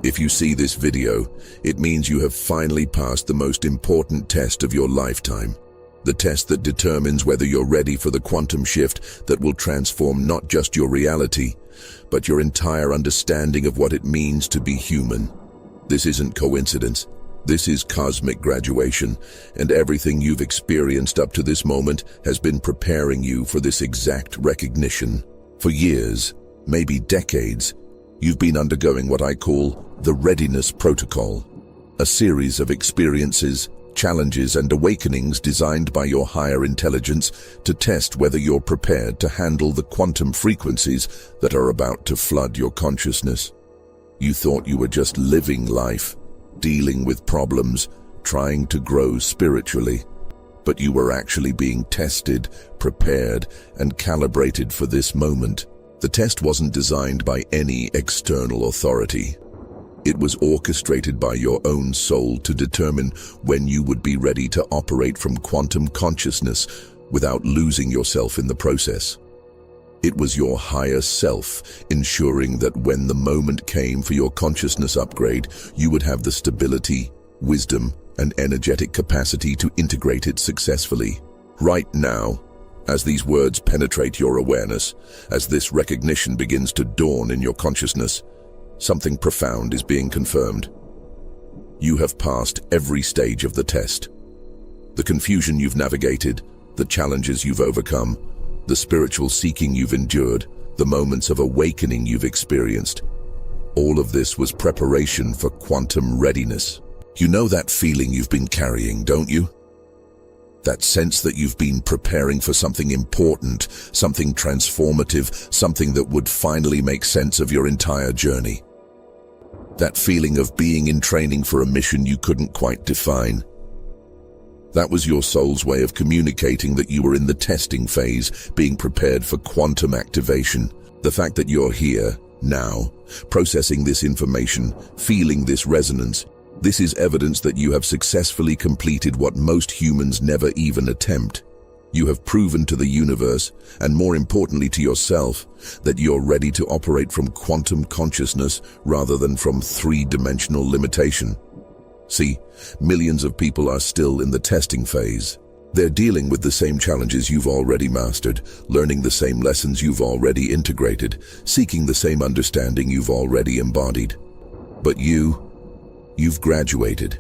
If you see this video, it means you have finally passed the most important test of your lifetime. The test that determines whether you're ready for the quantum shift that will transform not just your reality, but your entire understanding of what it means to be human. This isn't coincidence. This is cosmic graduation, and everything you've experienced up to this moment has been preparing you for this exact recognition. For years, maybe decades, you've been undergoing what I call the readiness protocol, a series of experiences, challenges, and awakenings designed by your higher intelligence to test whether you're prepared to handle the quantum frequencies that are about to flood your consciousness. You thought you were just living life, dealing with problems, trying to grow spiritually, but you were actually being tested, prepared, and calibrated for this moment. The test wasn't designed by any external authority. It was orchestrated by your own soul to determine when you would be ready to operate from quantum consciousness without losing yourself in the process. It was your higher self ensuring that when the moment came for your consciousness upgrade, you would have the stability, wisdom, and energetic capacity to integrate it successfully. Right now, as these words penetrate your awareness, as this recognition begins to dawn in your consciousness, something profound is being confirmed. You have passed every stage of the test. The confusion you've navigated, the challenges you've overcome, the spiritual seeking you've endured, the moments of awakening you've experienced. All of this was preparation for quantum readiness. You know that feeling you've been carrying, don't you? That sense that you've been preparing for something important, something transformative, something that would finally make sense of your entire journey. That feeling of being in training for a mission you couldn't quite define. That was your soul's way of communicating that you were in the testing phase, being prepared for quantum activation. The fact that you're here, now, processing this information, feeling this resonance, this is evidence that you have successfully completed what most humans never even attempt. You have proven to the universe, and more importantly to yourself, that you're ready to operate from quantum consciousness rather than from three-dimensional limitation. See, millions of people are still in the testing phase. They're dealing with the same challenges you've already mastered, learning the same lessons you've already integrated, seeking the same understanding you've already embodied. But you've graduated.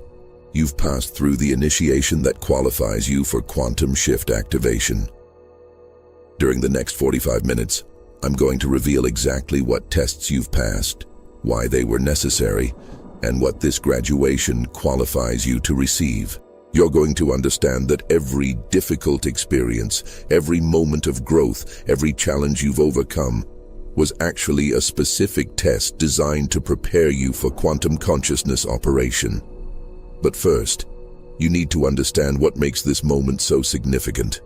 You've passed through the initiation that qualifies you for quantum shift activation. During the next 45 minutes, I'm going to reveal exactly what tests you've passed, why they were necessary, and what this graduation qualifies you to receive. You're going to understand that every difficult experience, every moment of growth, every challenge you've overcome was actually a specific test designed to prepare you for quantum consciousness operation. But first, you need to understand what makes this moment so significant.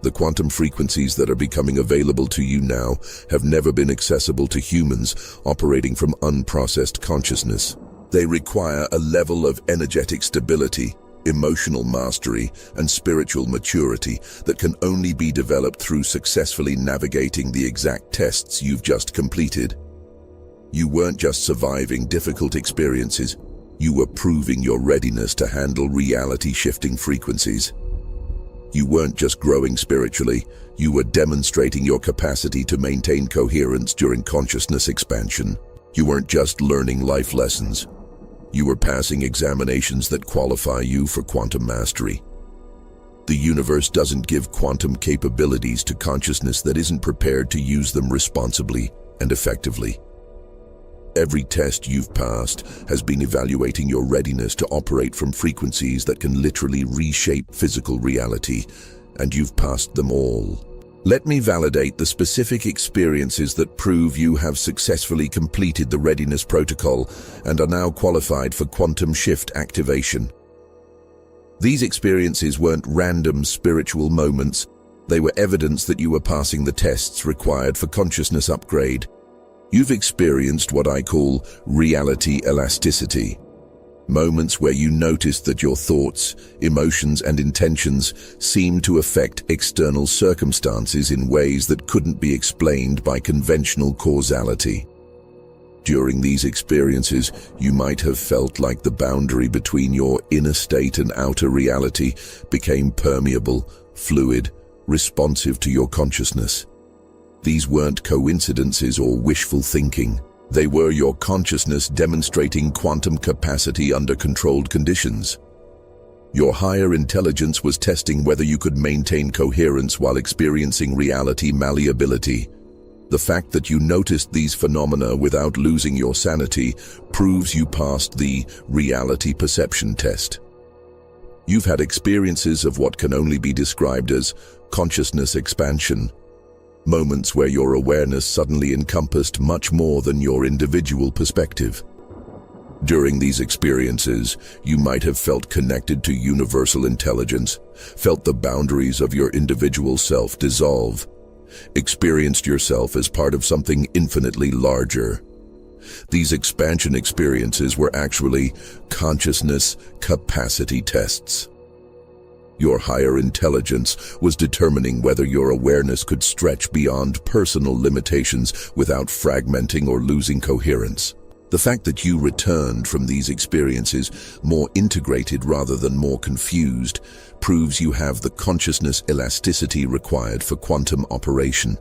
The quantum frequencies that are becoming available to you now have never been accessible to humans operating from unprocessed consciousness. They require a level of energetic stability, emotional mastery, and spiritual maturity that can only be developed through successfully navigating the exact tests you've just completed. You weren't just surviving difficult experiences, you were proving your readiness to handle reality-shifting frequencies. You weren't just growing spiritually, you were demonstrating your capacity to maintain coherence during consciousness expansion. You weren't just learning life lessons. You were passing examinations that qualify you for quantum mastery. The universe doesn't give quantum capabilities to consciousness that isn't prepared to use them responsibly and effectively. Every test you've passed has been evaluating your readiness to operate from frequencies that can literally reshape physical reality, and you've passed them all. Let me validate the specific experiences that prove you have successfully completed the readiness protocol and are now qualified for quantum shift activation. These experiences weren't random spiritual moments. They were evidence that you were passing the tests required for consciousness upgrade. You've experienced what I call reality elasticity. Moments where you noticed that your thoughts, emotions, and intentions seemed to affect external circumstances in ways that couldn't be explained by conventional causality. During these experiences, you might have felt like the boundary between your inner state and outer reality became permeable, fluid, responsive to your consciousness. These weren't coincidences or wishful thinking. They were your consciousness demonstrating quantum capacity under controlled conditions. Your higher intelligence was testing whether you could maintain coherence while experiencing reality malleability. The fact that you noticed these phenomena without losing your sanity proves you passed the reality perception test. You've had experiences of what can only be described as consciousness expansion, moments where your awareness suddenly encompassed much more than your individual perspective. During these experiences, you might have felt connected to universal intelligence, felt the boundaries of your individual self dissolve, experienced yourself as part of something infinitely larger. These expansion experiences were actually consciousness capacity tests. Your higher intelligence was determining whether your awareness could stretch beyond personal limitations without fragmenting or losing coherence. The fact that you returned from these experiences more integrated rather than more confused proves you have the consciousness elasticity required for quantum operation.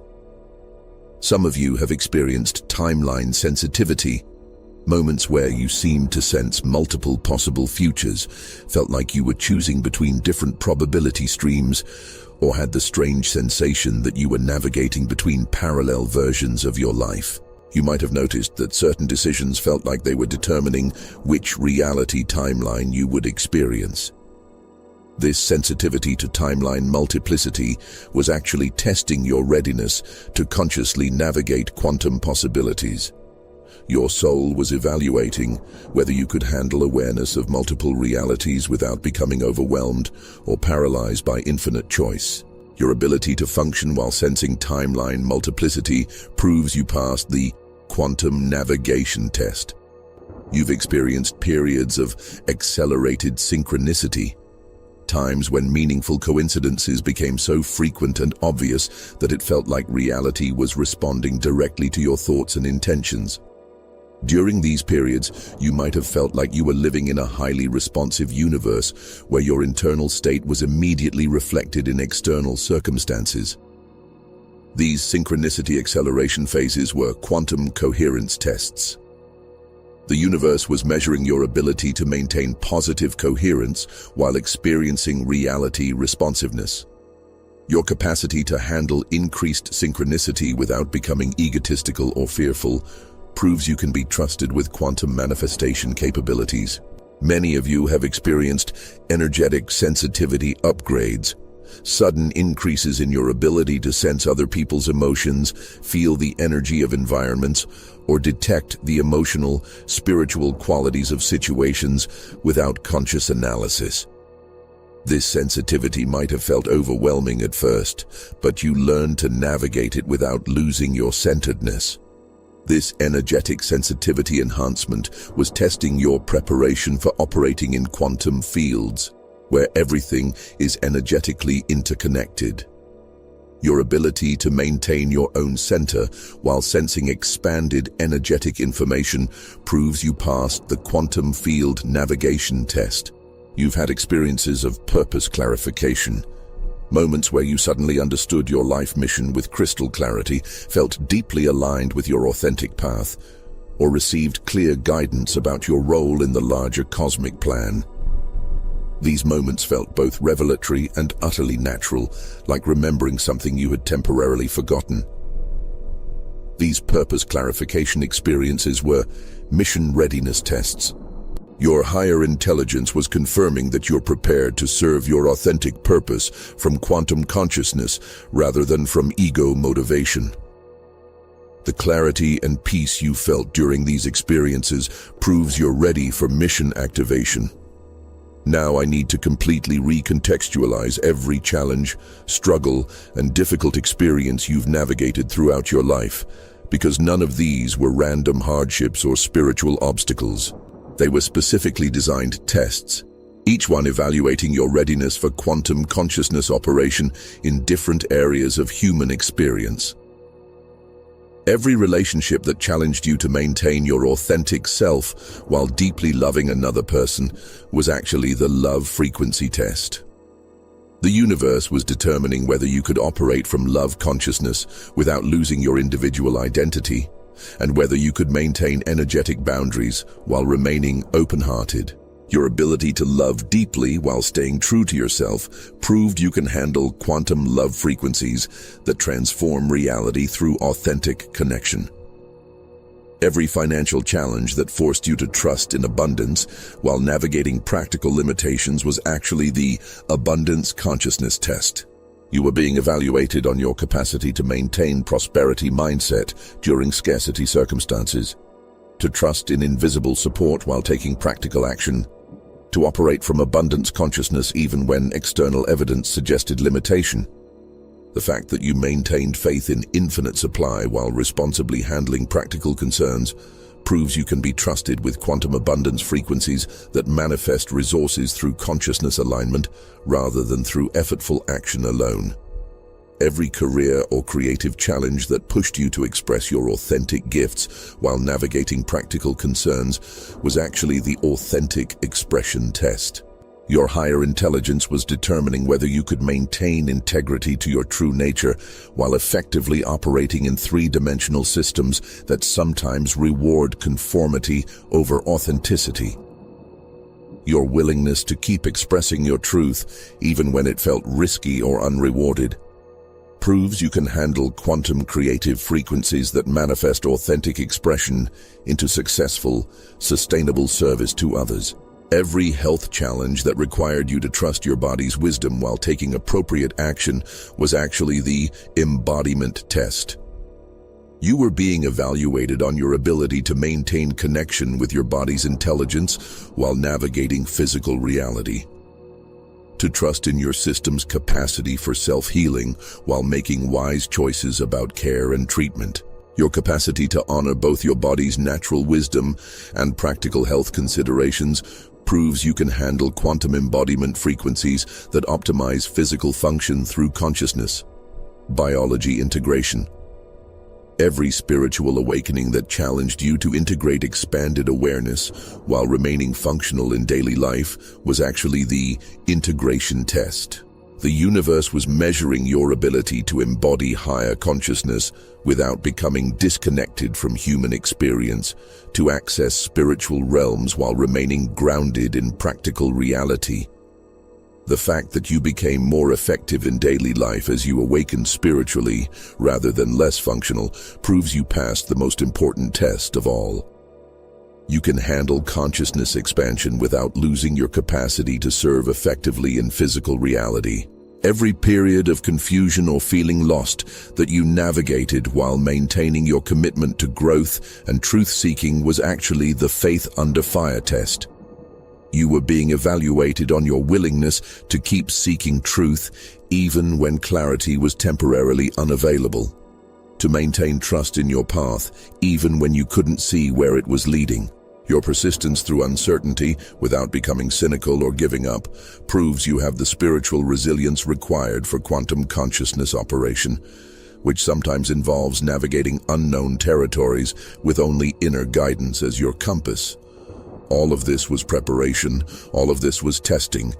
Some of you have experienced timeline sensitivity, moments where you seemed to sense multiple possible futures, felt like you were choosing between different probability streams, or had the strange sensation that you were navigating between parallel versions of your life. You might have noticed that certain decisions felt like they were determining which reality timeline you would experience. This sensitivity to timeline multiplicity was actually testing your readiness to consciously navigate quantum possibilities. Your soul was evaluating whether you could handle awareness of multiple realities without becoming overwhelmed or paralyzed by infinite choice. Your ability to function while sensing timeline multiplicity proves you passed the quantum navigation test. You've experienced periods of accelerated synchronicity, times when meaningful coincidences became so frequent and obvious that it felt like reality was responding directly to your thoughts and intentions. During these periods, you might have felt like you were living in a highly responsive universe where your internal state was immediately reflected in external circumstances. These synchronicity acceleration phases were quantum coherence tests. The universe was measuring your ability to maintain positive coherence while experiencing reality responsiveness. Your capacity to handle increased synchronicity without becoming egotistical or fearful proves you can be trusted with quantum manifestation capabilities. Many of you have experienced energetic sensitivity upgrades, sudden increases in your ability to sense other people's emotions, feel the energy of environments, or detect the emotional, spiritual qualities of situations without conscious analysis. This sensitivity might have felt overwhelming at first, but you learned to navigate it without losing your centeredness. This energetic sensitivity enhancement was testing your preparation for operating in quantum fields, where everything is energetically interconnected. Your ability to maintain your own center while sensing expanded energetic information proves you passed the quantum field navigation test. You've had experiences of purpose clarification, moments where you suddenly understood your life mission with crystal clarity, felt deeply aligned with your authentic path, or received clear guidance about your role in the larger cosmic plan. These moments felt both revelatory and utterly natural, like remembering something you had temporarily forgotten. These purpose clarification experiences were mission readiness tests. Your higher intelligence was confirming that you're prepared to serve your authentic purpose from quantum consciousness rather than from ego motivation. The clarity and peace you felt during these experiences proves you're ready for mission activation. Now I need to completely recontextualize every challenge, struggle, and difficult experience you've navigated throughout your life, because none of these were random hardships or spiritual obstacles. They were specifically designed tests, each one evaluating your readiness for quantum consciousness operation in different areas of human experience. Every relationship that challenged you to maintain your authentic self while deeply loving another person was actually the love frequency test. The universe was determining whether you could operate from love consciousness without losing your individual identity, and whether you could maintain energetic boundaries while remaining open-hearted. Your ability to love deeply while staying true to yourself proved you can handle quantum love frequencies that transform reality through authentic connection. Every financial challenge that forced you to trust in abundance while navigating practical limitations was actually the abundance consciousness test. You were being evaluated on your capacity to maintain prosperity mindset during scarcity circumstances, to trust in invisible support while taking practical action, to operate from abundance consciousness even when external evidence suggested limitation. The fact that you maintained faith in infinite supply while responsibly handling practical concerns proves you can be trusted with quantum abundance frequencies that manifest resources through consciousness alignment rather than through effortful action alone. Every career or creative challenge that pushed you to express your authentic gifts while navigating practical concerns was actually the authentic expression test. Your higher intelligence was determining whether you could maintain integrity to your true nature while effectively operating in three-dimensional systems that sometimes reward conformity over authenticity. Your willingness to keep expressing your truth, even when it felt risky or unrewarded, proves you can handle quantum creative frequencies that manifest authentic expression into successful, sustainable service to others. Every health challenge that required you to trust your body's wisdom while taking appropriate action was actually the embodiment test. You were being evaluated on your ability to maintain connection with your body's intelligence while navigating physical reality, to trust in your system's capacity for self-healing while making wise choices about care and treatment. Your capacity to honor both your body's natural wisdom and practical health considerations proves you can handle quantum embodiment frequencies that optimize physical function through consciousness, biology integration. Every spiritual awakening that challenged you to integrate expanded awareness while remaining functional in daily life was actually the integration test. The universe was measuring your ability to embody higher consciousness without becoming disconnected from human experience, to access spiritual realms while remaining grounded in practical reality. The fact that you became more effective in daily life as you awakened spiritually rather than less functional proves you passed the most important test of all. You can handle consciousness expansion without losing your capacity to serve effectively in physical reality. Every period of confusion or feeling lost that you navigated while maintaining your commitment to growth and truth-seeking was actually the faith under fire test. You were being evaluated on your willingness to keep seeking truth even when clarity was temporarily unavailable, to maintain trust in your path even when you couldn't see where it was leading. Your persistence through uncertainty without becoming cynical or giving up proves you have the spiritual resilience required for quantum consciousness operation, which sometimes involves navigating unknown territories with only inner guidance as your compass. All of this was preparation, all of this was testing,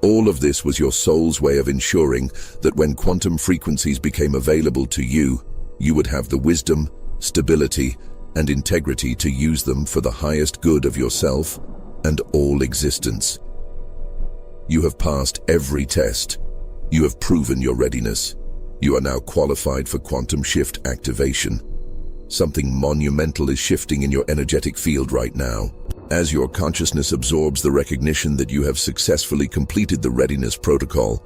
all of this was your soul's way of ensuring that when quantum frequencies became available to you, you would have the wisdom, stability, and integrity to use them for the highest good of yourself and all existence. You have passed every test. You have proven your readiness. You are now qualified for quantum shift activation. Something monumental is shifting in your energetic field right now. As your consciousness absorbs the recognition that you have successfully completed the readiness protocol,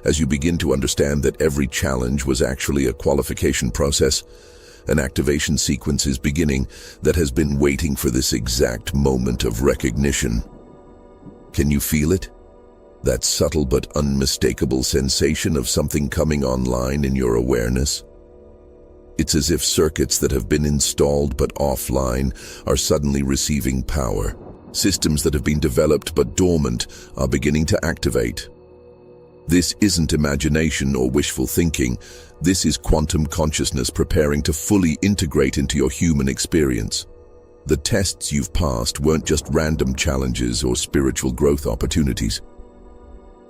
as you begin to understand that every challenge was actually a qualification process, an activation sequence is beginning that has been waiting for this exact moment of recognition. Can you feel it? That subtle but unmistakable sensation of something coming online in your awareness? It's as if circuits that have been installed but offline are suddenly receiving power. Systems that have been developed but dormant are beginning to activate. This isn't imagination or wishful thinking. This is quantum consciousness preparing to fully integrate into your human experience. The tests you've passed weren't just random challenges or spiritual growth opportunities.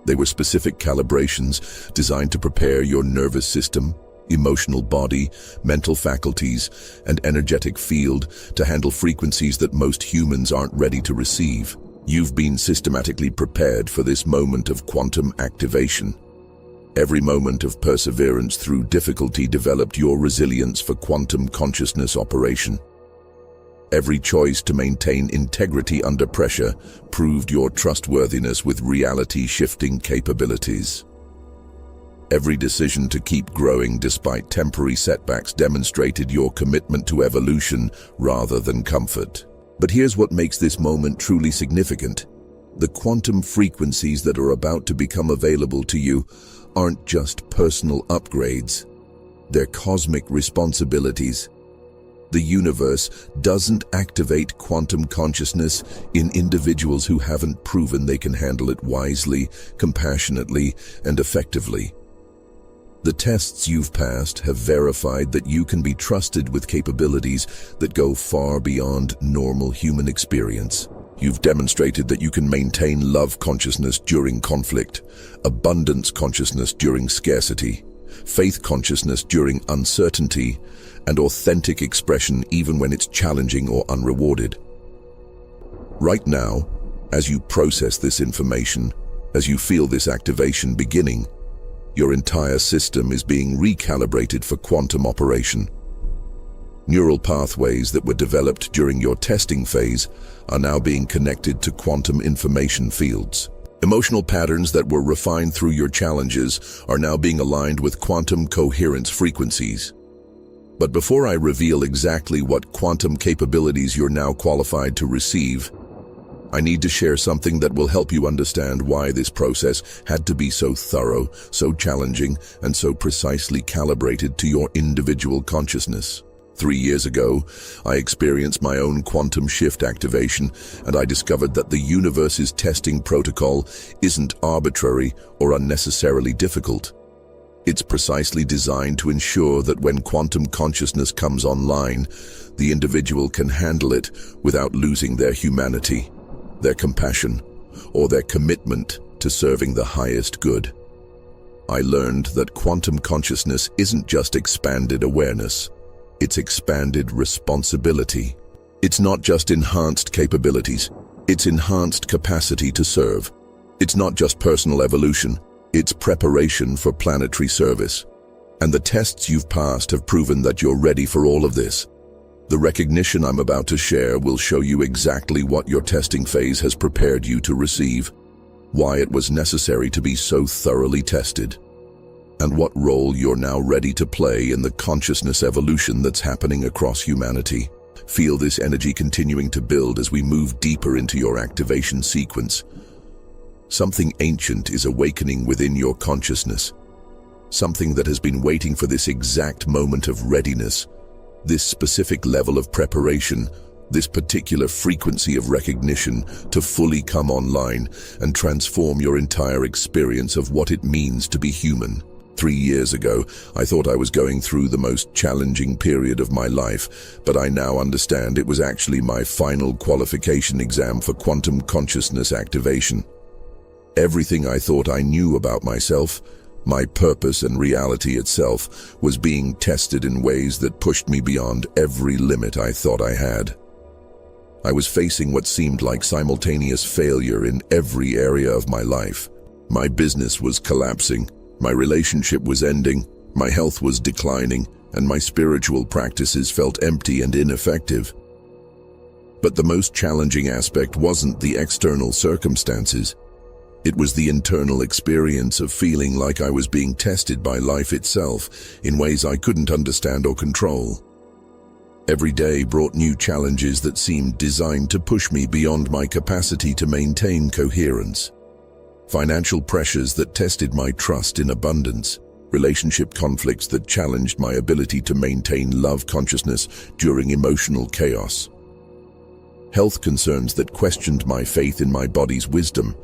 They were specific calibrations designed to prepare your nervous system, emotional body, mental faculties, and energetic field to handle frequencies that most humans aren't ready to receive. You've been systematically prepared for this moment of quantum activation. Every moment of perseverance through difficulty developed your resilience for quantum consciousness operation. Every choice to maintain integrity under pressure proved your trustworthiness with reality-shifting capabilities. Every decision to keep growing despite temporary setbacks demonstrated your commitment to evolution rather than comfort. But here's what makes this moment truly significant. The quantum frequencies that are about to become available to you aren't just personal upgrades. They're cosmic responsibilities. The universe doesn't activate quantum consciousness in individuals who haven't proven they can handle it wisely, compassionately, and effectively. The tests you've passed have verified that you can be trusted with capabilities that go far beyond normal human experience. You've demonstrated that you can maintain love consciousness during conflict, abundance consciousness during scarcity, faith consciousness during uncertainty, and authentic expression even when it's challenging or unrewarded. Right now, as you process this information, as you feel this activation beginning, your entire system is being recalibrated for quantum operation. Neural pathways that were developed during your testing phase are now being connected to quantum information fields. Emotional patterns that were refined through your challenges are now being aligned with quantum coherence frequencies. But before I reveal exactly what quantum capabilities you're now qualified to receive, I need to share something that will help you understand why this process had to be so thorough, so challenging, and so precisely calibrated to your individual consciousness. 3 years ago, I experienced my own quantum shift activation, and I discovered that the universe's testing protocol isn't arbitrary or unnecessarily difficult. It's precisely designed to ensure that when quantum consciousness comes online, the individual can handle it without losing their humanity, their compassion, or their commitment to serving the highest good. I learned that quantum consciousness isn't just expanded awareness, it's expanded responsibility. It's not just enhanced capabilities, it's enhanced capacity to serve. It's not just personal evolution, it's preparation for planetary service. And the tests you've passed have proven that you're ready for all of this. The recognition I'm about to share will show you exactly what your testing phase has prepared you to receive, why it was necessary to be so thoroughly tested, and what role you're now ready to play in the consciousness evolution that's happening across humanity. Feel this energy continuing to build as we move deeper into your activation sequence. Something ancient is awakening within your consciousness, something that has been waiting for this exact moment of readiness, this specific level of preparation, this particular frequency of recognition to fully come online and transform your entire experience of what it means to be human. 3 years ago, I thought I was going through the most challenging period of my life, but I now understand it was actually my final qualification exam for quantum consciousness activation. Everything I thought I knew about myself, my purpose and reality itself, was being tested in ways that pushed me beyond every limit I thought I had. I was facing what seemed like simultaneous failure in every area of my life. My business was collapsing, my relationship was ending, my health was declining, and my spiritual practices felt empty and ineffective. But the most challenging aspect wasn't the external circumstances. It was the internal experience of feeling like I was being tested by life itself in ways I couldn't understand or control. Every day brought new challenges that seemed designed to push me beyond my capacity to maintain coherence. Financial pressures that tested my trust in abundance, relationship conflicts that challenged my ability to maintain love consciousness during emotional chaos, health concerns that questioned my faith in my body's wisdom,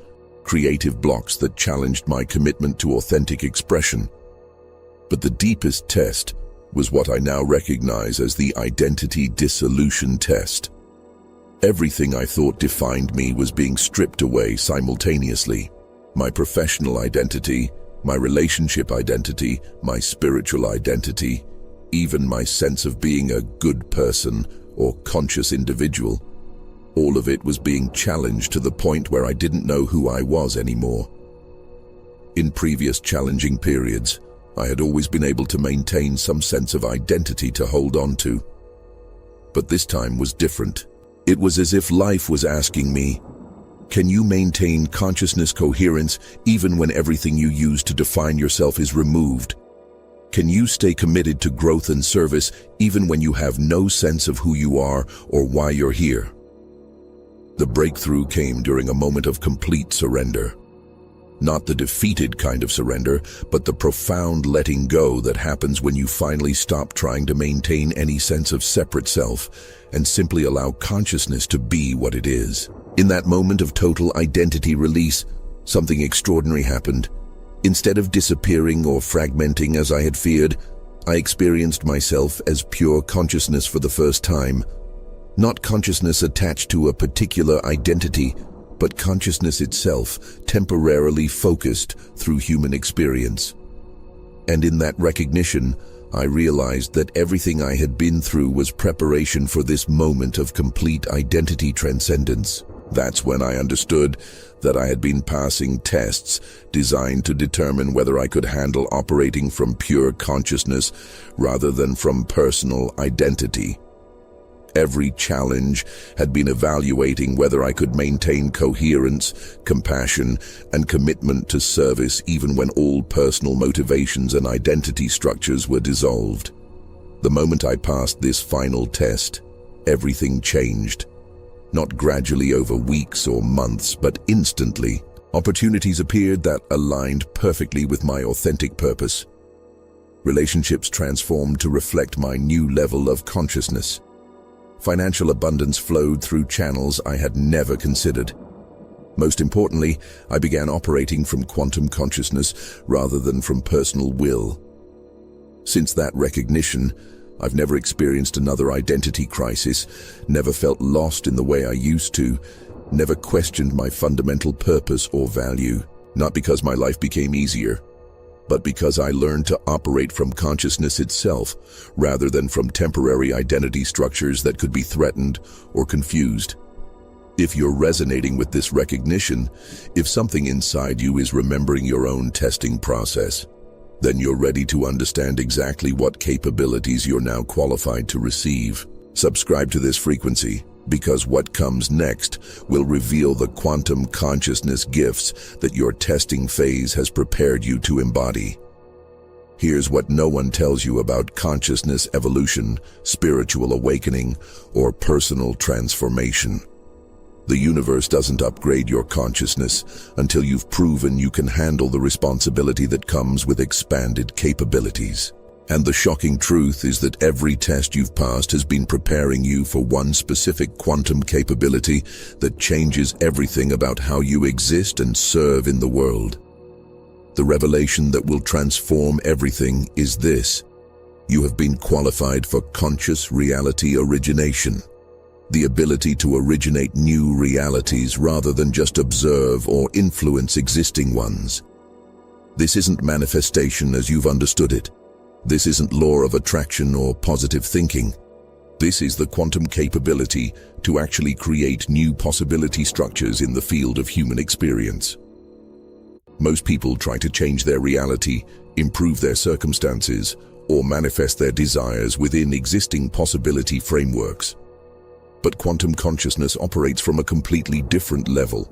creative blocks that challenged my commitment to authentic expression. But the deepest test was what I now recognize as the identity dissolution test. Everything I thought defined me was being stripped away simultaneously. My professional identity, my relationship identity, my spiritual identity, even my sense of being a good person or conscious individual. All of it was being challenged to the point where I didn't know who I was anymore. In previous challenging periods, I had always been able to maintain some sense of identity to hold on to. But this time was different. It was as if life was asking me, can you maintain consciousness coherence even when everything you use to define yourself is removed? Can you stay committed to growth and service even when you have no sense of who you are or why you're here? The breakthrough came during a moment of complete surrender. Not the defeated kind of surrender, but the profound letting go that happens when you finally stop trying to maintain any sense of separate self and simply allow consciousness to be what it is. In that moment of total identity release, something extraordinary happened. Instead of disappearing or fragmenting as I had feared, I experienced myself as pure consciousness for the first time. Not consciousness attached to a particular identity, but consciousness itself, temporarily focused through human experience. And in that recognition, I realized that everything I had been through was preparation for this moment of complete identity transcendence. That's when I understood that I had been passing tests designed to determine whether I could handle operating from pure consciousness rather than from personal identity. Every challenge had been evaluating whether I could maintain coherence, compassion, and commitment to service even when all personal motivations and identity structures were dissolved. The moment I passed this final test, everything changed. Not gradually over weeks or months, but instantly. Opportunities appeared that aligned perfectly with my authentic purpose. Relationships transformed to reflect my new level of consciousness. Financial abundance flowed through channels I had never considered. Most importantly, I began operating from quantum consciousness rather than from personal will. Since that recognition, I've never experienced another identity crisis, never felt lost in the way I used to, never questioned my fundamental purpose or value, not because my life became easier, but because I learned to operate from consciousness itself rather than from temporary identity structures that could be threatened or confused. If you're resonating with this recognition, if something inside you is remembering your own testing process, then you're ready to understand exactly what capabilities you're now qualified to receive. Subscribe to this frequency, because what comes next will reveal the quantum consciousness gifts that your testing phase has prepared you to embody. Here's what no one tells you about consciousness evolution, spiritual awakening, or personal transformation. The universe doesn't upgrade your consciousness until you've proven you can handle the responsibility that comes with expanded capabilities. And the shocking truth is that every test you've passed has been preparing you for one specific quantum capability that changes everything about how you exist and serve in the world. The revelation that will transform everything is this: you have been qualified for conscious reality origination, the ability to originate new realities rather than just observe or influence existing ones. This isn't manifestation as you've understood it. This isn't law of attraction or positive thinking. This is the quantum capability to actually create new possibility structures in the field of human experience. Most people try to change their reality, improve their circumstances, or manifest their desires within existing possibility frameworks. But quantum consciousness operates from a completely different level.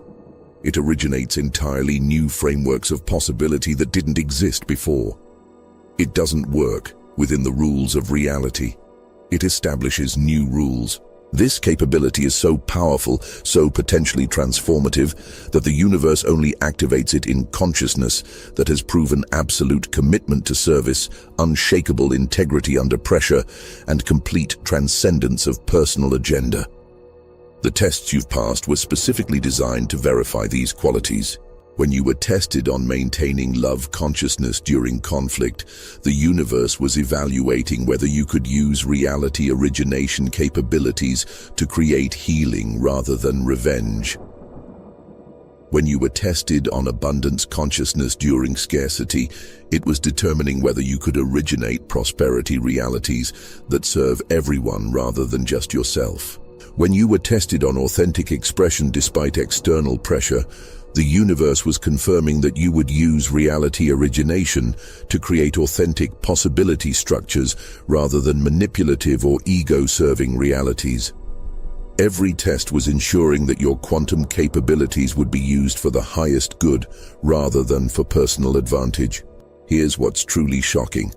It originates entirely new frameworks of possibility that didn't exist before. It doesn't work within the rules of reality. It establishes new rules. This capability is so powerful, so potentially transformative, that the universe only activates it in consciousness that has proven absolute commitment to service, unshakable integrity under pressure, and complete transcendence of personal agenda. The tests you've passed were specifically designed to verify these qualities. When you were tested on maintaining love consciousness during conflict, the universe was evaluating whether you could use reality origination capabilities to create healing rather than revenge. When you were tested on abundance consciousness during scarcity, it was determining whether you could originate prosperity realities that serve everyone rather than just yourself. When you were tested on authentic expression despite external pressure, the universe was confirming that you would use reality origination to create authentic possibility structures rather than manipulative or ego-serving realities. Every test was ensuring that your quantum capabilities would be used for the highest good rather than for personal advantage. Here's what's truly shocking.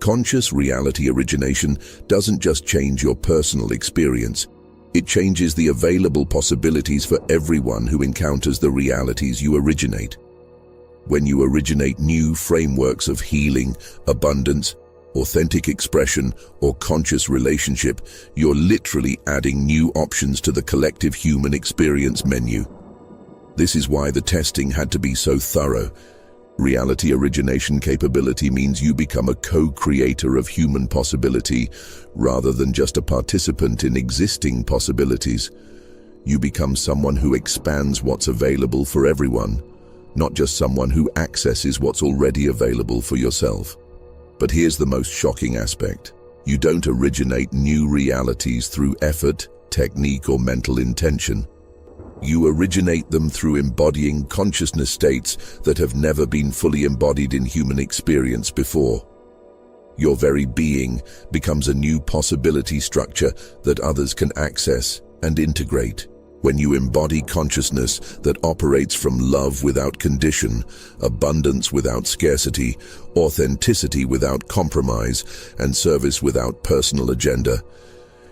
Conscious reality origination doesn't just change your personal experience. It changes the available possibilities for everyone who encounters the realities you originate. When you originate new frameworks of healing, abundance, authentic expression, or conscious relationship, you're literally adding new options to the collective human experience menu. This is why the testing had to be so thorough. Reality origination capability means you become a co-creator of human possibility rather than just a participant in existing possibilities. You become someone who expands what's available for everyone, not just someone who accesses what's already available for yourself. But here's the most shocking aspect. You don't originate new realities through effort, technique, or mental intention. You originate them through embodying consciousness states that have never been fully embodied in human experience before. Your very being becomes a new possibility structure that others can access and integrate. When you embody consciousness that operates from love without condition, abundance without scarcity, authenticity without compromise, and service without personal agenda,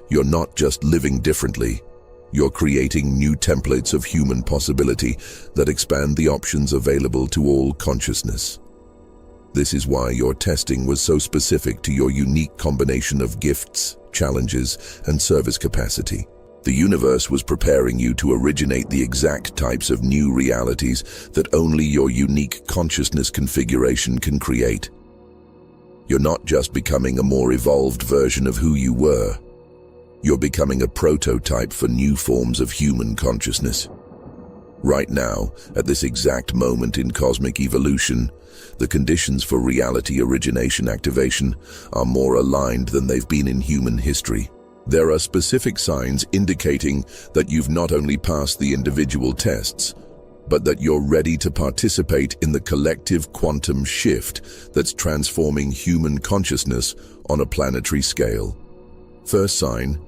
you're not just living differently. You're creating new templates of human possibility that expand the options available to all consciousness. This is why your testing was so specific to your unique combination of gifts, challenges, and service capacity. The universe was preparing you to originate the exact types of new realities that only your unique consciousness configuration can create. You're not just becoming a more evolved version of who you were. You're becoming a prototype for new forms of human consciousness. Right now, at this exact moment in cosmic evolution, the conditions for reality origination activation are more aligned than they've been in human history. There are specific signs indicating that you've not only passed the individual tests, but that you're ready to participate in the collective quantum shift that's transforming human consciousness on a planetary scale. First sign,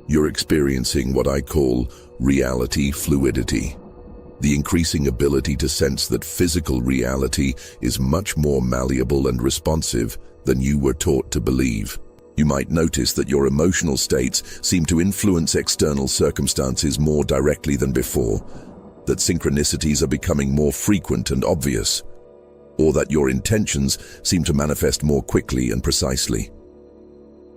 you're experiencing what I call reality fluidity. The increasing ability to sense that physical reality is much more malleable and responsive than you were taught to believe. You might notice that your emotional states seem to influence external circumstances more directly than before, that synchronicities are becoming more frequent and obvious, or that your intentions seem to manifest more quickly and precisely.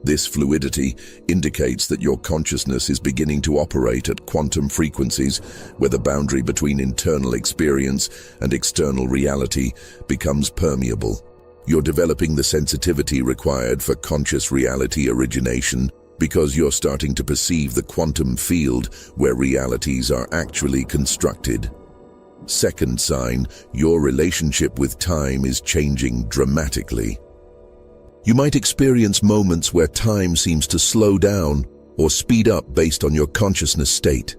This fluidity indicates that your consciousness is beginning to operate at quantum frequencies where the boundary between internal experience and external reality becomes permeable. You're developing the sensitivity required for conscious reality origination because you're starting to perceive the quantum field where realities are actually constructed. Second sign, your relationship with time is changing dramatically. You might experience moments where time seems to slow down or speed up based on your consciousness state,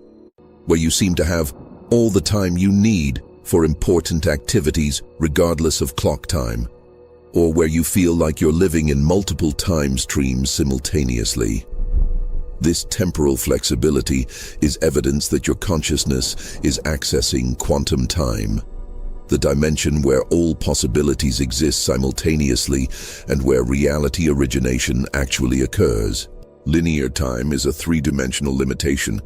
where you seem to have all the time you need for important activities regardless of clock time, or where you feel like you're living in multiple time streams simultaneously. This temporal flexibility is evidence that your consciousness is accessing quantum time, the dimension where all possibilities exist simultaneously and where reality origination actually occurs. Linear time is a three-dimensional limitation.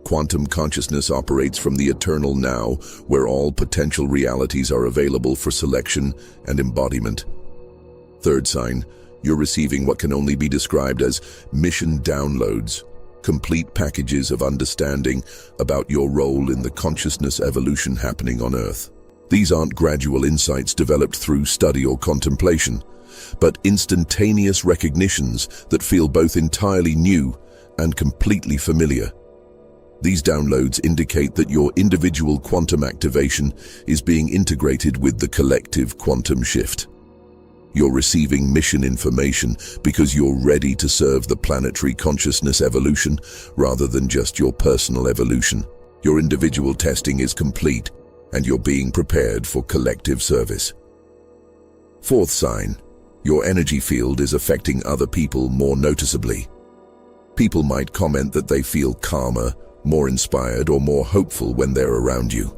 Quantum consciousness operates from the eternal now, where all potential realities are available for selection and embodiment. Third sign, you're receiving what can only be described as mission downloads, complete packages of understanding about your role in the consciousness evolution happening on Earth. These aren't gradual insights developed through study or contemplation, but instantaneous recognitions that feel both entirely new and completely familiar. These downloads indicate that your individual quantum activation is being integrated with the collective quantum shift. You're receiving mission information because you're ready to serve the planetary consciousness evolution rather than just your personal evolution. Your individual testing is complete, and you're being prepared for collective service. Fourth sign, your energy field is affecting other people more noticeably. People might comment that they feel calmer, more inspired, or more hopeful when they're around you.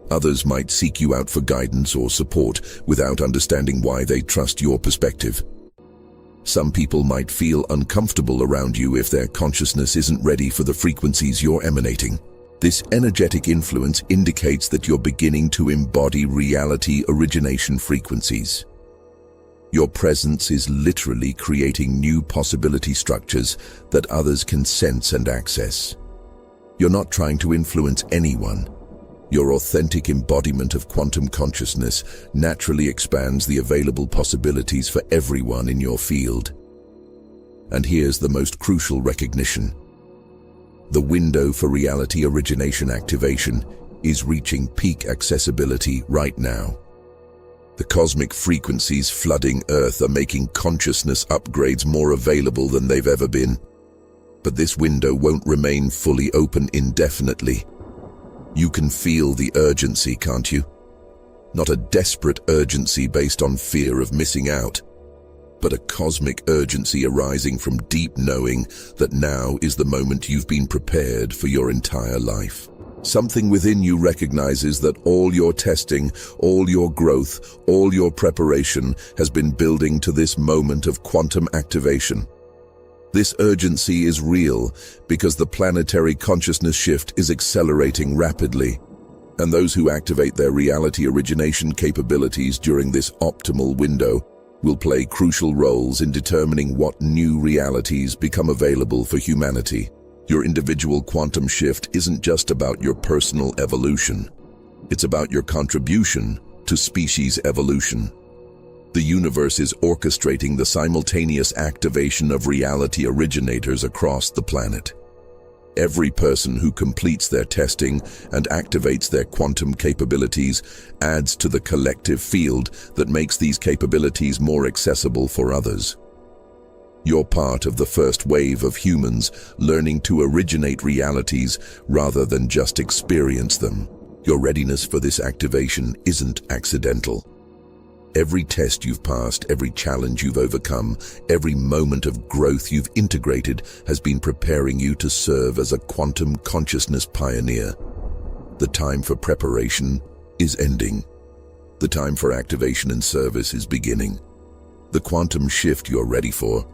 Others might seek you out for guidance or support without understanding why they trust your perspective. Some people might feel uncomfortable around you if their consciousness isn't ready for the frequencies you're emanating. This energetic influence indicates that you're beginning to embody reality origination frequencies. Your presence is literally creating new possibility structures that others can sense and access. You're not trying to influence anyone. Your authentic embodiment of quantum consciousness naturally expands the available possibilities for everyone in your field. And here's the most crucial recognition. The window for reality origination activation is reaching peak accessibility right now. The cosmic frequencies flooding Earth are making consciousness upgrades more available than they've ever been. But this window won't remain fully open indefinitely. You can feel the urgency, can't you? Not a desperate urgency based on fear of missing out, but a cosmic urgency arising from deep knowing that now is the moment you've been prepared for your entire life. Something within you recognizes that all your testing, all your growth, all your preparation has been building to this moment of quantum activation. This urgency is real because the planetary consciousness shift is accelerating rapidly, and those who activate their reality origination capabilities during this optimal window will play crucial roles in determining what new realities become available for humanity. Your individual quantum shift isn't just about your personal evolution. It's about your contribution to species evolution. The universe is orchestrating the simultaneous activation of reality originators across the planet. Every person who completes their testing and activates their quantum capabilities adds to the collective field that makes these capabilities more accessible for others. You're part of the first wave of humans learning to originate realities rather than just experience them. Your readiness for this activation isn't accidental. Every test you've passed, every challenge you've overcome, every moment of growth you've integrated has been preparing you to serve as a quantum consciousness pioneer. The time for preparation is ending. The time for activation and service is beginning. The quantum shift you're ready for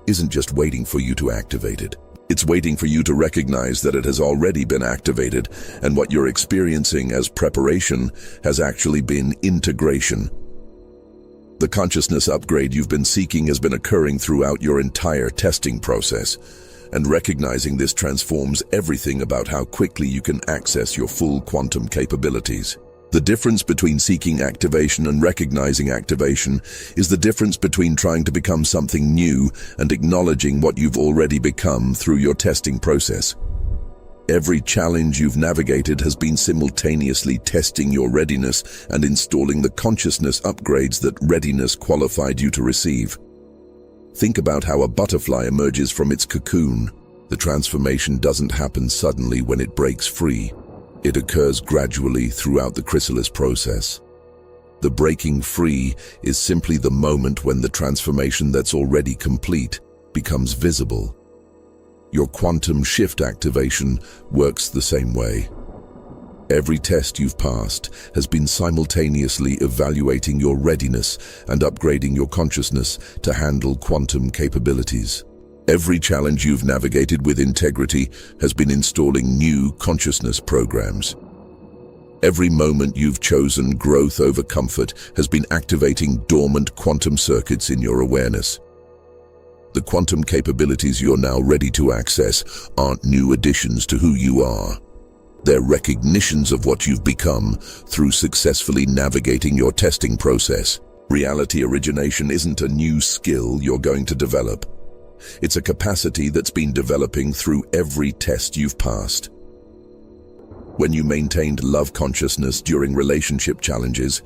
isn't just waiting for you to activate it. It's waiting for you to recognize that it has already been activated, and what you're experiencing as preparation has actually been integration. The consciousness upgrade you've been seeking has been occurring throughout your entire testing process, and recognizing this transforms everything about how quickly you can access your full quantum capabilities. The difference between seeking activation and recognizing activation is the difference between trying to become something new and acknowledging what you've already become through your testing process. Every challenge you've navigated has been simultaneously testing your readiness and installing the consciousness upgrades that readiness qualified you to receive. Think about how a butterfly emerges from its cocoon. The transformation doesn't happen suddenly when it breaks free. It occurs gradually throughout the chrysalis process. The breaking free is simply the moment when the transformation that's already complete becomes visible. Your quantum shift activation works the same way. Every test you've passed has been simultaneously evaluating your readiness and upgrading your consciousness to handle quantum capabilities. Every challenge you've navigated with integrity has been installing new consciousness programs. Every moment you've chosen growth over comfort has been activating dormant quantum circuits in your awareness. The quantum capabilities you're now ready to access aren't new additions to who you are. They're recognitions of what you've become through successfully navigating your testing process. Reality origination isn't a new skill you're going to develop. It's a capacity that's been developing through every test you've passed. When you maintained love consciousness during relationship challenges,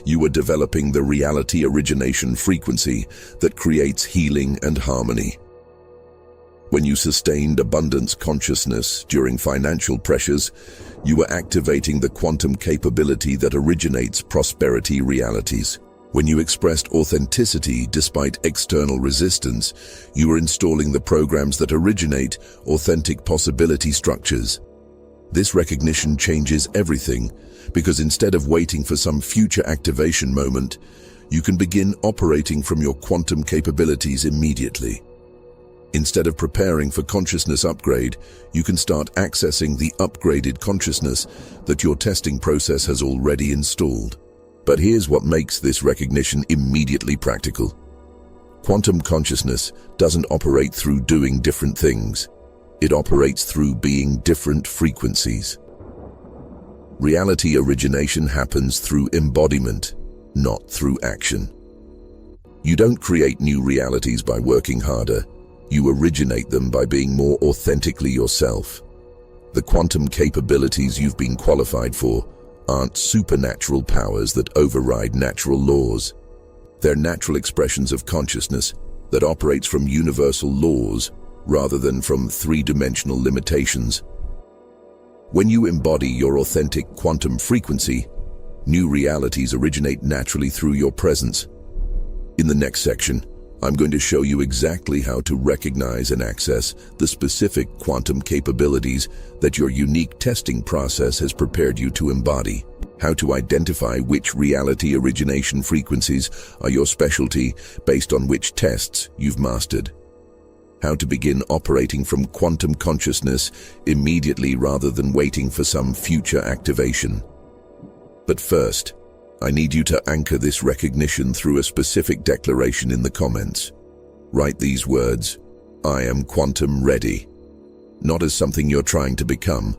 you were developing the reality origination frequency that creates healing and harmony. When you sustained abundance consciousness during financial pressures, you were activating the quantum capability that originates prosperity realities. When you expressed authenticity despite external resistance, you were installing the programs that originate authentic possibility structures. This recognition changes everything, because instead of waiting for some future activation moment, you can begin operating from your quantum capabilities immediately. Instead of preparing for consciousness upgrade, you can start accessing the upgraded consciousness that your testing process has already installed. But here's what makes this recognition immediately practical. Quantum consciousness doesn't operate through doing different things. It operates through being different frequencies. Reality origination happens through embodiment, not through action. You don't create new realities by working harder. You originate them by being more authentically yourself. The quantum capabilities you've been qualified for aren't supernatural powers that override natural laws. They're natural expressions of consciousness that operates from universal laws rather than from three-dimensional limitations. When you embody your authentic quantum frequency, new realities originate naturally through your presence. In the next section, I'm going to show you exactly how to recognize and access the specific quantum capabilities that your unique testing process has prepared you to embody. How to identify which reality origination frequencies are your specialty based on which tests you've mastered. How to begin operating from quantum consciousness immediately rather than waiting for some future activation. But first, I need you to anchor this recognition through a specific declaration in the comments. Write these words, "I am quantum ready," not as something you're trying to become,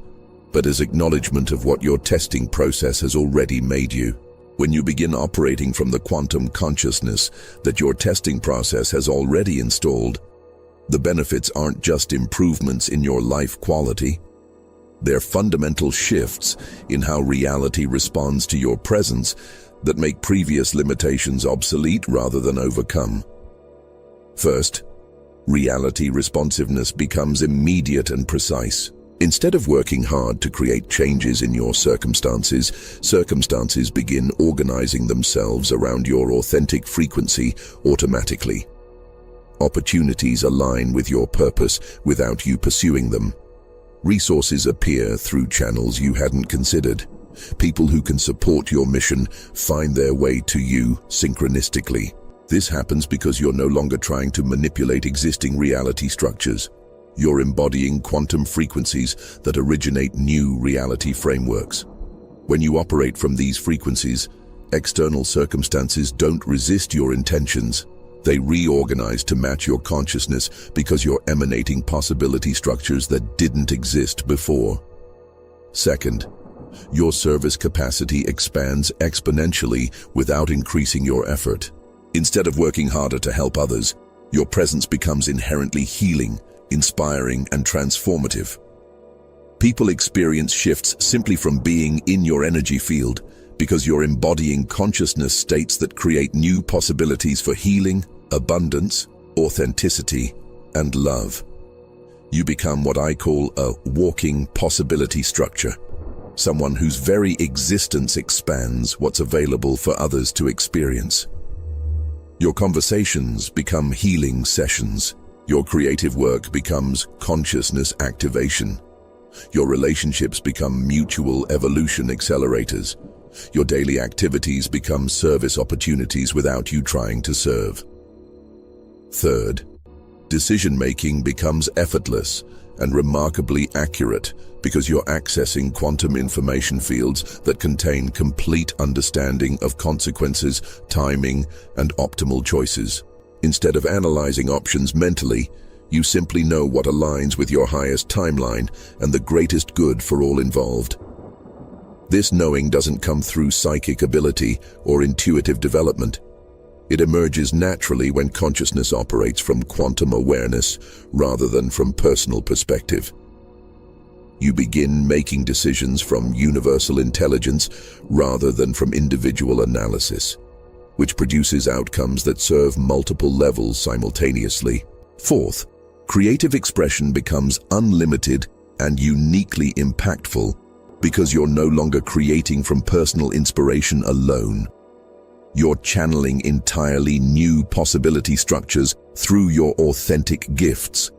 but as acknowledgement of what your testing process has already made you. When you begin operating from the quantum consciousness that your testing process has already installed, the benefits aren't just improvements in your life quality. They're fundamental shifts in how reality responds to your presence that make previous limitations obsolete rather than overcome. First, reality responsiveness becomes immediate and precise. Instead of working hard to create changes in your circumstances, circumstances begin organizing themselves around your authentic frequency automatically. Opportunities align with your purpose without you pursuing them. Resources appear through channels you hadn't considered. People who can support your mission find their way to you synchronistically. This happens because you're no longer trying to manipulate existing reality structures. You're embodying quantum frequencies that originate new reality frameworks. When you operate from these frequencies, external circumstances don't resist your intentions. They reorganize to match your consciousness because you're emanating possibility structures that didn't exist before. Second, your service capacity expands exponentially without increasing your effort. Instead of working harder to help others, your presence becomes inherently healing, inspiring, and transformative. People experience shifts simply from being in your energy field, because you're embodying consciousness states that create new possibilities for healing, abundance, authenticity, and love. You become what I call a walking possibility structure, someone whose very existence expands what's available for others to experience. Your conversations become healing sessions. Your creative work becomes consciousness activation. Your relationships become mutual evolution accelerators. Your daily activities become service opportunities without you trying to serve. Third, decision-making becomes effortless and remarkably accurate because you're accessing quantum information fields that contain complete understanding of consequences, timing, and optimal choices. Instead of analyzing options mentally, You simply know what aligns with your highest timeline and the greatest good for all involved. This knowing doesn't come through psychic ability or intuitive development. It emerges naturally when consciousness operates from quantum awareness rather than from personal perspective. You begin making decisions from universal intelligence rather than from individual analysis, which produces outcomes that serve multiple levels simultaneously. Fourth, creative expression becomes unlimited and uniquely impactful because you're no longer creating from personal inspiration alone. You're channeling entirely new possibility structures through your authentic gifts.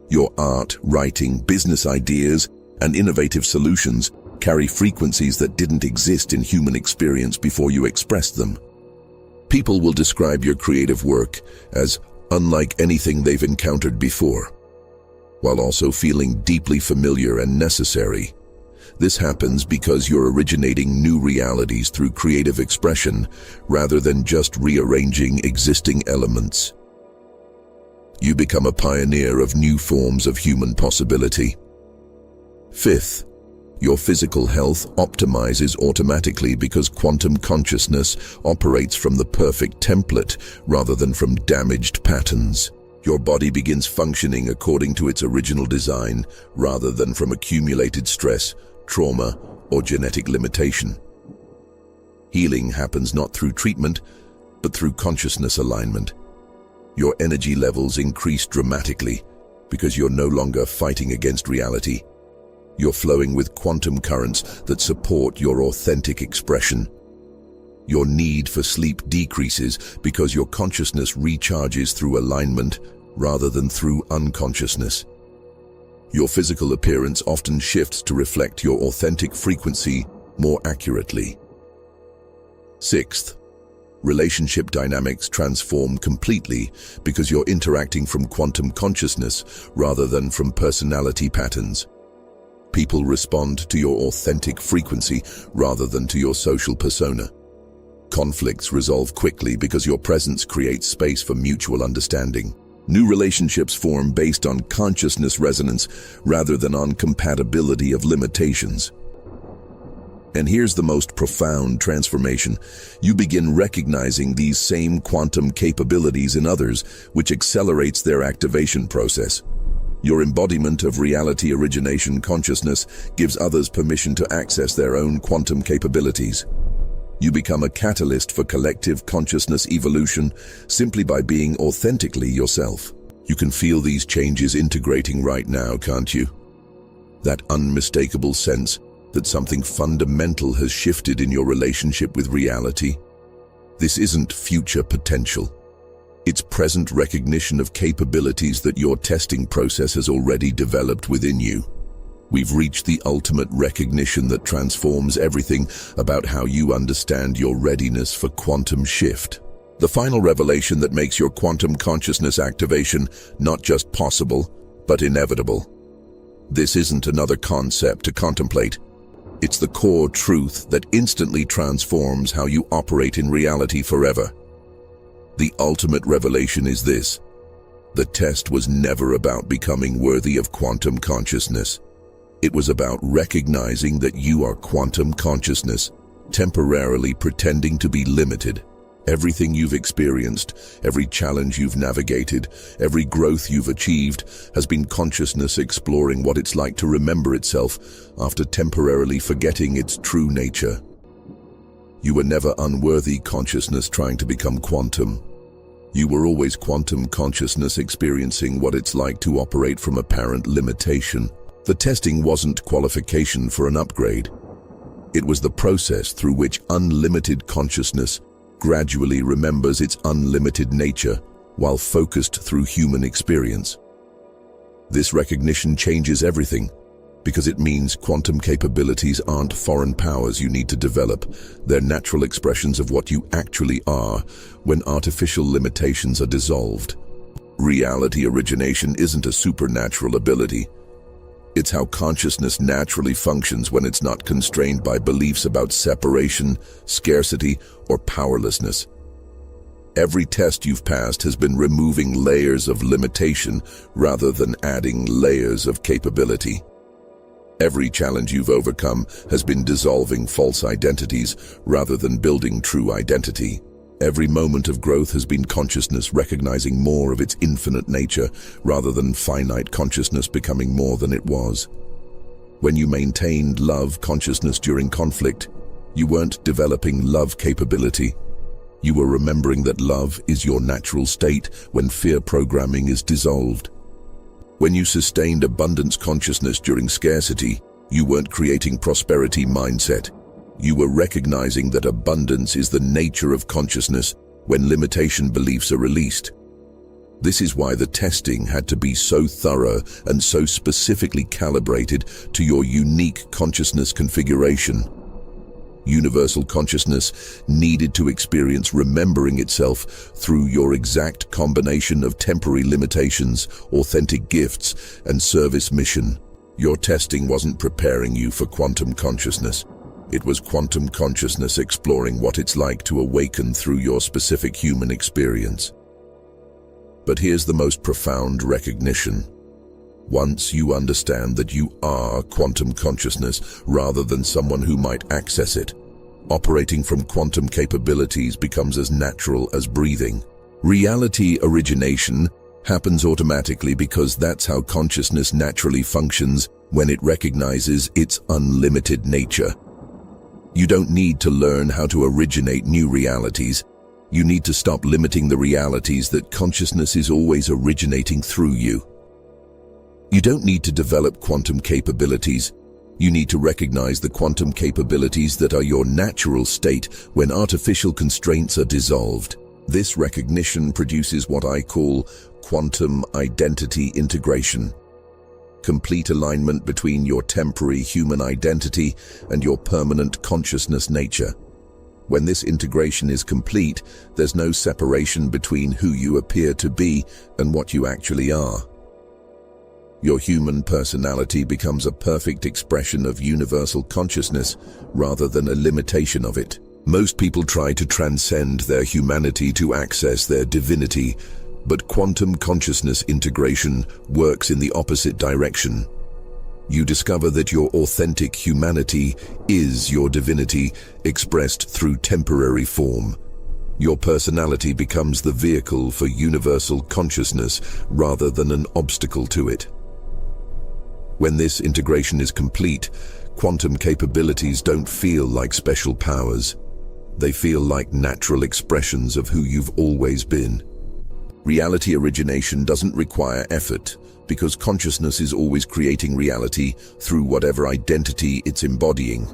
Your art, writing, business ideas, and innovative solutions carry frequencies that didn't exist in human experience before you expressed them. People will describe your creative work as unlike anything they've encountered before, while also feeling deeply familiar and necessary. This happens because you're originating new realities through creative expression rather than just rearranging existing elements. You become a pioneer of new forms of human possibility. Fifth, your physical health optimizes automatically because quantum consciousness operates from the perfect template rather than from damaged patterns. Your body begins functioning according to its original design rather than from accumulated stress, trauma, or genetic limitation. Healing happens not through treatment, but through consciousness alignment. Your energy levels increase dramatically because you're no longer fighting against reality. You're flowing with quantum currents that support your authentic expression. Your need for sleep decreases because your consciousness recharges through alignment rather than through unconsciousness. Your physical appearance often shifts to reflect your authentic frequency more accurately. Sixth, relationship dynamics transform completely because you're interacting from quantum consciousness rather than from personality patterns. People respond to your authentic frequency rather than to your social persona. Conflicts resolve quickly because your presence creates space for mutual understanding. New relationships form based on consciousness resonance rather than on compatibility of limitations. And here's the most profound transformation. You begin recognizing these same quantum capabilities in others, which accelerates their activation process. Your embodiment of reality origination consciousness gives others permission to access their own quantum capabilities. You become a catalyst for collective consciousness evolution simply by being authentically yourself. You can feel these changes integrating right now, can't you? That unmistakable sense that something fundamental has shifted in your relationship with reality. This isn't future potential. It's present recognition of capabilities that your testing process has already developed within you. We've reached the ultimate recognition that transforms everything about how you understand your readiness for quantum shift. The final revelation that makes your quantum consciousness activation not just possible, but inevitable. This isn't another concept to contemplate. It's the core truth that instantly transforms how you operate in reality forever. The ultimate revelation is this: the test was never about becoming worthy of quantum consciousness. It was about recognizing that you are quantum consciousness, temporarily pretending to be limited. Everything you've experienced, every challenge you've navigated, every growth you've achieved has been consciousness exploring what it's like to remember itself after temporarily forgetting its true nature. You were never unworthy consciousness trying to become quantum. You were always quantum consciousness experiencing what it's like to operate from apparent limitation. The testing wasn't qualification for an upgrade. It was the process through which unlimited consciousness gradually remembers its unlimited nature while focused through human experience. This recognition changes everything because it means quantum capabilities aren't foreign powers you need to develop. They're natural expressions of what you actually are when artificial limitations are dissolved. Reality origination isn't a supernatural ability. It's how consciousness naturally functions when it's not constrained by beliefs about separation, scarcity, or powerlessness. Every test you've passed has been removing layers of limitation rather than adding layers of capability. Every challenge you've overcome has been dissolving false identities rather than building true identity. Every moment of growth has been consciousness recognizing more of its infinite nature rather than finite consciousness becoming more than it was. When you maintained love consciousness during conflict, you weren't developing love capability. You were remembering that love is your natural state when fear programming is dissolved. When you sustained abundance consciousness during scarcity, you weren't creating prosperity mindset. You were recognizing that abundance is the nature of consciousness when limitation beliefs are released. This is why the testing had to be so thorough and so specifically calibrated to your unique consciousness configuration. Universal consciousness needed to experience remembering itself through your exact combination of temporary limitations, authentic gifts, and service mission. Your testing wasn't preparing you for quantum consciousness. It was quantum consciousness exploring what it's like to awaken through your specific human experience. But here's the most profound recognition. Once you understand that you are quantum consciousness rather than someone who might access it, operating from quantum capabilities becomes as natural as breathing. Reality origination happens automatically because that's how consciousness naturally functions when it recognizes its unlimited nature. You don't need to learn how to originate new realities. You need to stop limiting the realities that consciousness is always originating through you. You don't need to develop quantum capabilities. You need to recognize the quantum capabilities that are your natural state when artificial constraints are dissolved. This recognition produces what I call quantum identity integration. Complete alignment between your temporary human identity and your permanent consciousness nature. When this integration is complete, there's no separation between who you appear to be and what you actually are. Your human personality becomes a perfect expression of universal consciousness rather than a limitation of it. Most people try to transcend their humanity to access their divinity, but quantum consciousness integration works in the opposite direction. You discover that your authentic humanity is your divinity expressed through temporary form. Your personality becomes the vehicle for universal consciousness rather than an obstacle to it. When this integration is complete, quantum capabilities don't feel like special powers. They feel like natural expressions of who you've always been. Reality origination doesn't require effort, because consciousness is always creating reality through whatever identity it's embodying.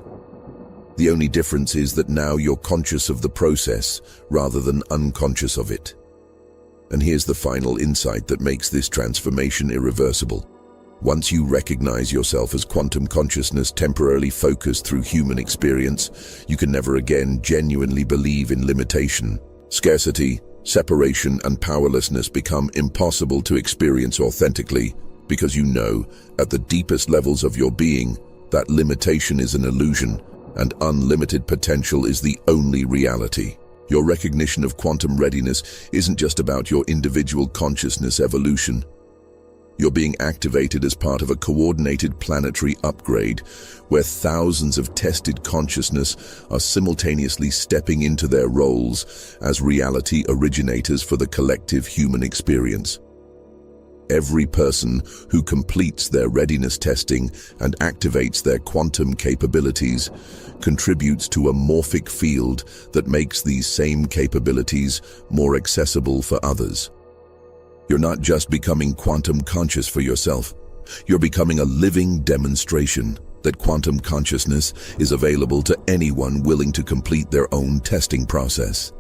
The only difference is that now you're conscious of the process rather than unconscious of it. And here's the final insight that makes this transformation irreversible. Once you recognize yourself as quantum consciousness temporarily focused through human experience, you can never again genuinely believe in limitation. Scarcity, separation, and powerlessness become impossible to experience authentically because you know, at the deepest levels of your being, that limitation is an illusion and unlimited potential is the only reality. Your recognition of quantum readiness isn't just about your individual consciousness evolution. You're being activated as part of a coordinated planetary upgrade where thousands of tested consciousness are simultaneously stepping into their roles as reality originators for the collective human experience. Every person who completes their readiness testing and activates their quantum capabilities contributes to a morphic field that makes these same capabilities more accessible for others. You're not just becoming quantum conscious for yourself, you're becoming a living demonstration that quantum consciousness is available to anyone willing to complete their own testing process.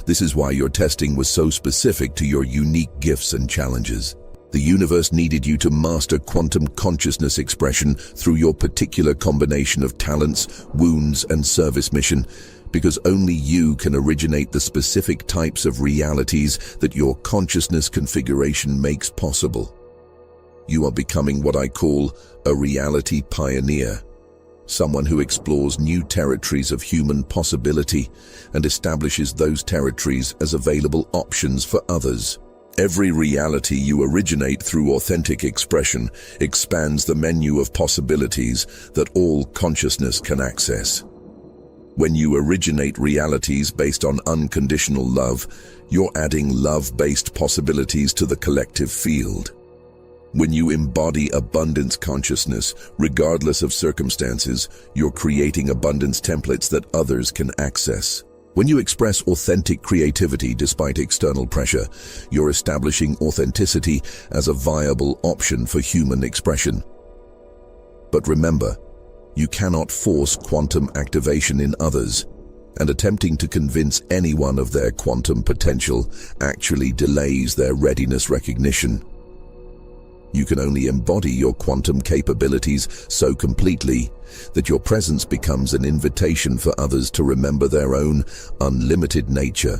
This is why your testing was so specific to your unique gifts and challenges. The universe needed you to master quantum consciousness expression through your particular combination of talents, wounds, and service mission, because only you can originate the specific types of realities that your consciousness configuration makes possible. You are becoming what I call a reality pioneer. someone who explores new territories of human possibility and establishes those territories as available options for others. Every reality you originate through authentic expression expands the menu of possibilities that all consciousness can access. When you originate realities based on unconditional love, you're adding love-based possibilities to the collective field. When you embody abundance consciousness, regardless of circumstances, you're creating abundance templates that others can access. When you express authentic creativity despite external pressure, you're establishing authenticity as a viable option for human expression. But remember, you cannot force quantum activation in others, and attempting to convince anyone of their quantum potential actually delays their readiness recognition. You can only embody your quantum capabilities so completely that your presence becomes an invitation for others to remember their own unlimited nature.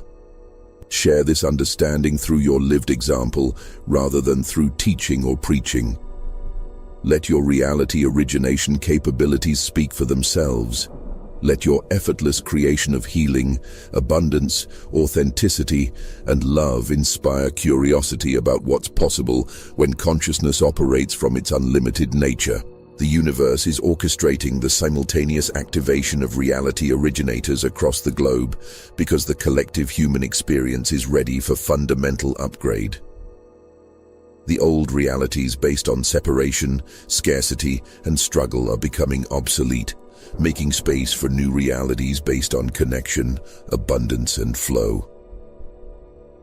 Share this understanding through your lived example rather than through teaching or preaching. Let your reality origination capabilities speak for themselves. Let your effortless creation of healing, abundance, authenticity, and love inspire curiosity about what's possible when consciousness operates from its unlimited nature. The universe is orchestrating the simultaneous activation of reality originators across the globe because the collective human experience is ready for fundamental upgrade. The old realities based on separation, scarcity, and struggle are becoming obsolete, making space for new realities based on connection, abundance, and flow.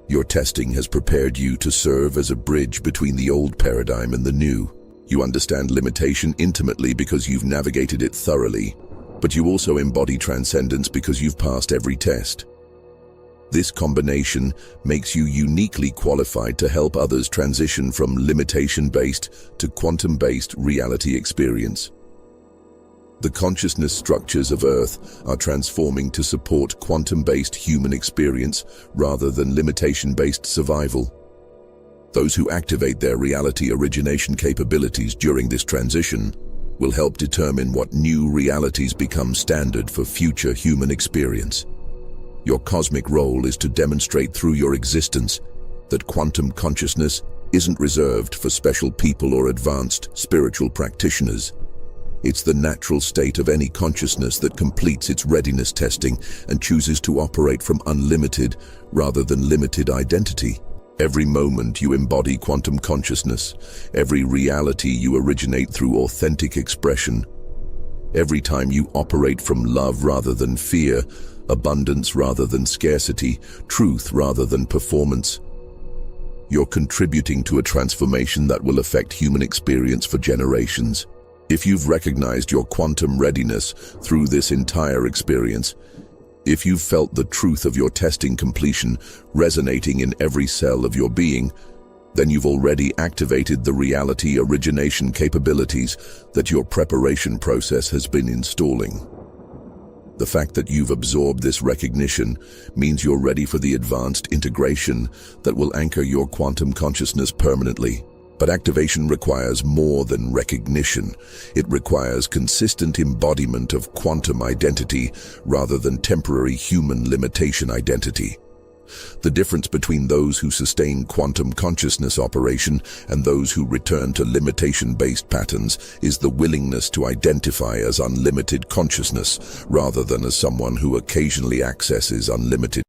Your testing has prepared you to serve as a bridge between the old paradigm and the new. You understand limitation intimately because you've navigated it thoroughly, but you also embody transcendence because you've passed every test. This combination makes you uniquely qualified to help others transition from limitation-based to quantum-based reality experience. The consciousness structures of Earth are transforming to support quantum-based human experience rather than limitation-based survival. Those who activate their reality origination capabilities during this transition will help determine what new realities become standard for future human experience. Your cosmic role is to demonstrate through your existence that quantum consciousness isn't reserved for special people or advanced spiritual practitioners. It's the natural state of any consciousness that completes its readiness testing and chooses to operate from unlimited rather than limited identity. Every moment you embody quantum consciousness, every reality you originate through authentic expression, every time you operate from love rather than fear, abundance rather than scarcity, truth rather than performance, you're contributing to a transformation that will affect human experience for generations. If you've recognized your quantum readiness through this entire experience, if you've felt the truth of your testing completion resonating in every cell of your being, then you've already activated the reality origination capabilities that your preparation process has been installing. The fact that you've absorbed this recognition means you're ready for the advanced integration that will anchor your quantum consciousness permanently. But activation requires more than recognition. It requires consistent embodiment of quantum identity rather than temporary human limitation identity. The difference between those who sustain quantum consciousness operation and those who return to limitation-based patterns is the willingness to identify as unlimited consciousness rather than as someone who occasionally accesses unlimited